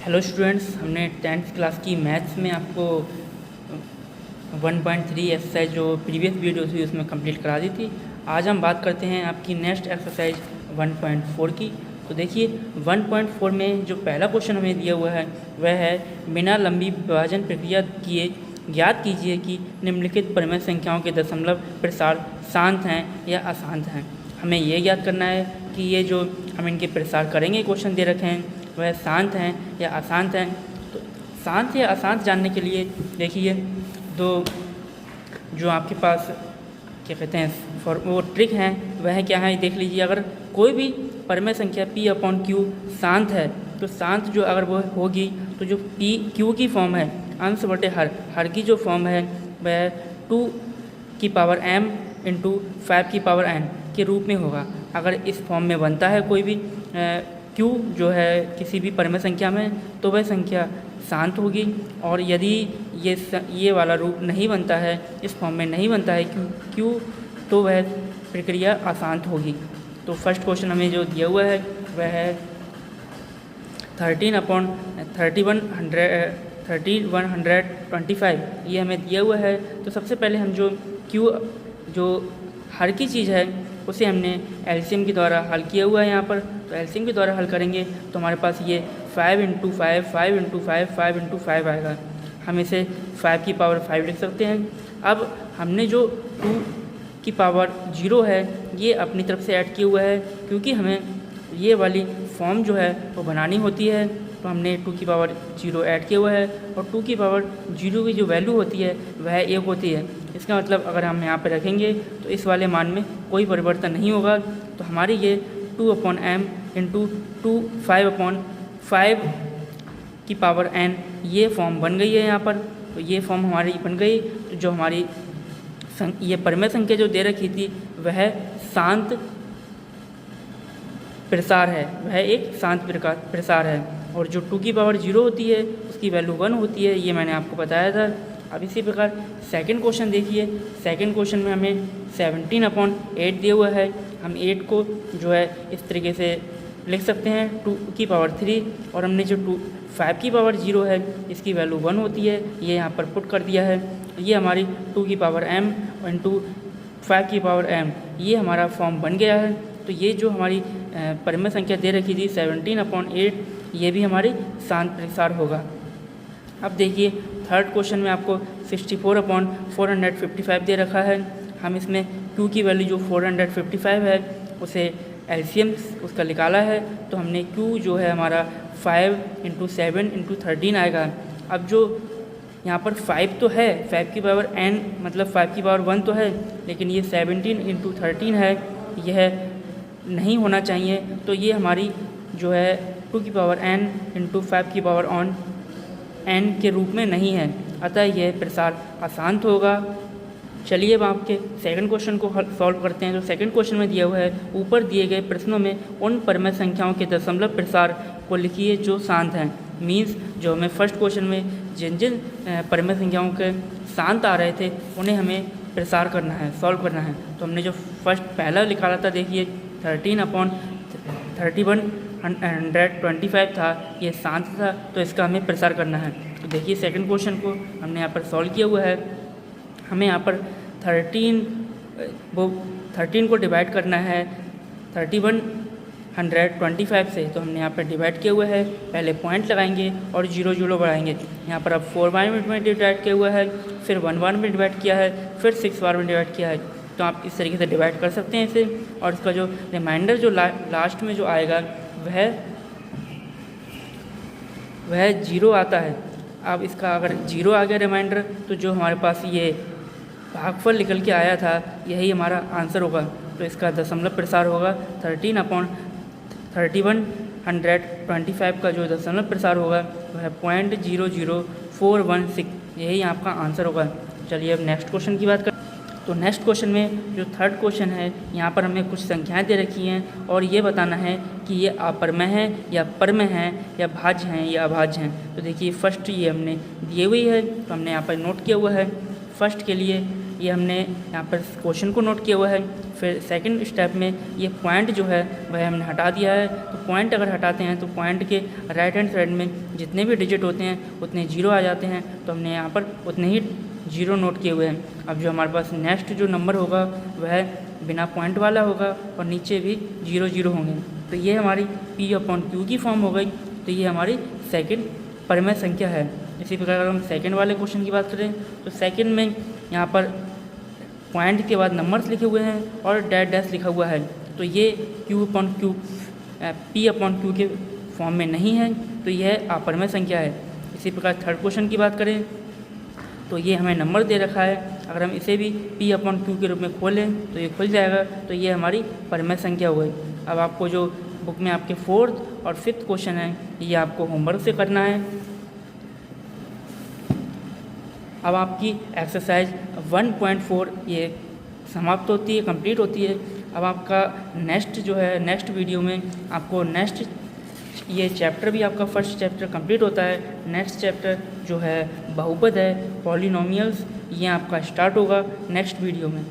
Hello students, हमने 10th class की maths में आपको 1.3 एक्सरसाइज जो प्रीवियस वीडियो थी उसमें कंप्लीट करा दी थी। आज हम बात करते हैं आपकी नेक्स्ट एक्सरसाइज 1.4 की। तो देखिए 1.4 में जो पहला क्वेश्चन हमें दिया हुआ है वह है बिना लंबी विभाजन प्रक्रिया किए ज्ञात कीजिए कि निम्नलिखित परिमेय संख्याओं के दशमलव प्रसार शांत हैं या अशांत हैं। हमें ये ज्ञात करना है कि ये जो हम इनके प्रसार करेंगे क्वेश्चन दे रखे हैं वह शांत हैं या अशांत हैं। तो शांत या अशांत जानने के लिए देखिए दो जो आपके पास क्या कहते हैं फॉर वो ट्रिक हैं वह क्या है देख लीजिए। अगर कोई भी परिमेय संख्या P/Q शांत है तो शांत जो अगर वो होगी तो जो Q की फॉर्म है अंश बटे हर की जो फॉर्म है वह 2m × 5n के रूप में होगा। अगर इस फॉर्म में बनता है कोई भी Q जो है किसी भी परिमेय संख्या में तो वह संख्या शांत होगी, और यदि ये वाला रूप नहीं बनता है, इस फॉर्म में नहीं बनता है Q तो वह प्रक्रिया अशांत होगी। तो फर्स्ट क्वेश्चन हमें जो दिया हुआ है वह है 3125 ये हमें दिया हुआ है। तो सबसे पहले हम जो Q जो हर की चीज़ है उसे हमने एलसीएम के द्वारा हल किया हुआ है यहाँ पर। तो एलसीएम के द्वारा हल करेंगे तो हमारे पास ये 5 × 5 5 × 5 5 × 5 आएगा। हम इसे 5 की पावर 5 लिख सकते हैं। अब हमने जो 2 की पावर 0 है ये अपनी तरफ से ऐड किया हुआ है, क्योंकि हमें ये वाली फॉर्म जो है वो बनानी होती है। तो हमने 2 की पावर 0 ऐड किया हुआ है, और 2 की पावर 0 की जो वैल्यू होती है वह 1 होती है। इसका मतलब अगर हम यहाँ पे रखेंगे तो इस वाले मान में कोई परिवर्तन नहीं होगा। तो हमारी ये 2/m × 2 5/5 की पावर n ये फॉर्म बन गई है यहाँ पर। तो ये फॉर्म हमारी बन गई। तो जो हमारी ये परिमेय संख्या जो दे रखी थी वह शांत प्रसार है, वह एक शांत प्रसार है। और जो 2 की पावर 0 होती है उसकी वैल्यू 1 होती है, ये मैंने आपको बताया था। अब इसी प्रकार सेकंड क्वेश्चन देखिए। सेकंड क्वेश्चन में हमें 17/8 दिया हुआ है। हम 8 को जो है इस तरीके से लिख सकते हैं 2 की पावर 3, और हमने जो 5 की पावर 0 है इसकी वैल्यू 1 होती है, ये यहाँ पर पुट कर दिया है। ये हमारी 2 की पावर m × 5 की पावर m ये हमारा फॉर्म बन गया है। तो ये जो हमारी परिमेय संख्या दे रखी थी 17/8 ये भी हमारी शांत प्रसार होगा। अब देखिए थर्ड क्वेश्चन में आपको 64/455 दे रखा है। हम इसमें Q की वैल्यू जो 455 है उसे एलसीएम उसका निकाला है। तो हमने Q जो है हमारा 5 × 7 × 13 आएगा। अब जो यहाँ पर 5 तो है, 5 की पावर n मतलब 5 की पावर 1 तो है, लेकिन ये 17 × 13 है, यह नहीं होना चाहिए। तो ये हमारी जो है 2 की पावर n × 5 की पावर n के रूप में नहीं है, अतः यह प्रसार अशांत होगा। चलिए अब आपके सेकंड क्वेश्चन को सॉल्व करते हैं। तो सेकंड क्वेश्चन में दिया हुआ है ऊपर दिए गए प्रश्नों में उन परिमेय संख्याओं के दशमलव प्रसार को लिखिए जो शांत हैं। मीन्स जो हमें फर्स्ट क्वेश्चन में जिन जिन परिमेय संख्याओं के शांत आ रहे थे उन्हें हमें प्रसार करना है, सॉल्व करना है। तो हमने जो फर्स्ट पहला निकाला था देखिए 13/3125 था, ये शांत था, तो इसका हमें प्रसार करना है। तो देखिए सेकंड क्वेश्चन को हमने यहाँ पर सॉल्व किया हुआ है। हमें यहाँ पर 13 को डिवाइड करना है 3125 से। तो हमने यहाँ पर डिवाइड किया हुआ है, पहले पॉइंट लगाएंगे और 0 0 बढ़ाएंगे। यहाँ पर अब 4 बार में डिवाइड किया हुआ है, फिर 1 बार में डिवाइड किया है, फिर 6 बार में डिवाइड किया है। तो आप इस तरीके से डिवाइड कर सकते हैं इसे, और इसका जो रिमाइंडर जो लास्ट में जो आएगा वह 0 आता है। अब इसका अगर 0 आ गया रिमाइंडर तो जो हमारे पास ये भागफल निकल के आया था यही हमारा आंसर होगा। तो इसका दशमलव प्रसार होगा 13/3125 का जो दशमलव प्रसार होगा वह 0.00416, यही आपका आंसर होगा। चलिए अब नेक्स्ट क्वेश्चन की बात करें। तो नेक्स्ट क्वेश्चन में जो थर्ड क्वेश्चन है यहाँ पर हमें कुछ संख्याएं दे रखी हैं और ये बताना है कि ये अपरमेय हैं या परमेय हैं या भाज्य हैं या अभाज्य हैं। तो देखिए फर्स्ट ये हमने दिए हुई है, तो हमने यहाँ पर नोट किया हुआ है। फर्स्ट के लिए ये हमने यहाँ पर क्वेश्चन को नोट किया हुआ है, फिर सेकंड स्टेप में ये पॉइंट जो है वह हमने हटा दिया है। तो पॉइंट अगर हटाते हैं तो पॉइंट के राइट हैंड साइड में जितने भी डिजिट होते हैं उतने जीरो आ जाते हैं, तो हमने यहाँ पर उतने ही जीरो नोट किए हुए हैं। अब जो हमारे पास नेक्स्ट जो नंबर होगा वह बिना पॉइंट वाला होगा और नीचे भी जीरो जीरो होंगे। तो ये हमारी P/Q की फॉर्म हो गई। तो ये हमारी सेकंड परिमेय संख्या है। इसी प्रकार अगर हम सेकंड वाले क्वेश्चन की बात करें तो सेकंड में यहाँ पर पॉइंट के बाद नंबर्स लिखे हुए हैं और डैश डैश लिखा हुआ है, तो ये P/Q के फॉर्म में नहीं है, तो यह अपरिमेय संख्या है। इसी प्रकार थर्ड क्वेश्चन की बात करें तो ये हमें नंबर दे रखा है, अगर हम इसे भी P/Q के रूप में खोलें तो ये खुल जाएगा, तो ये हमारी परिमेय संख्या हो गई। अब आपको जो बुक में आपके फोर्थ और फिफ्थ क्वेश्चन है ये आपको होमवर्क से करना है। अब आपकी एक्सरसाइज 1.4 ये समाप्त होती है, कंप्लीट होती है। अब आपका नेक्स्ट वीडियो में आपको ये चैप्टर भी आपका फर्स्ट चैप्टर कंप्लीट होता है। नेक्स्ट चैप्टर जो है बहुपद है, पॉलिनोमियल्स, ये आपका स्टार्ट होगा नेक्स्ट वीडियो में।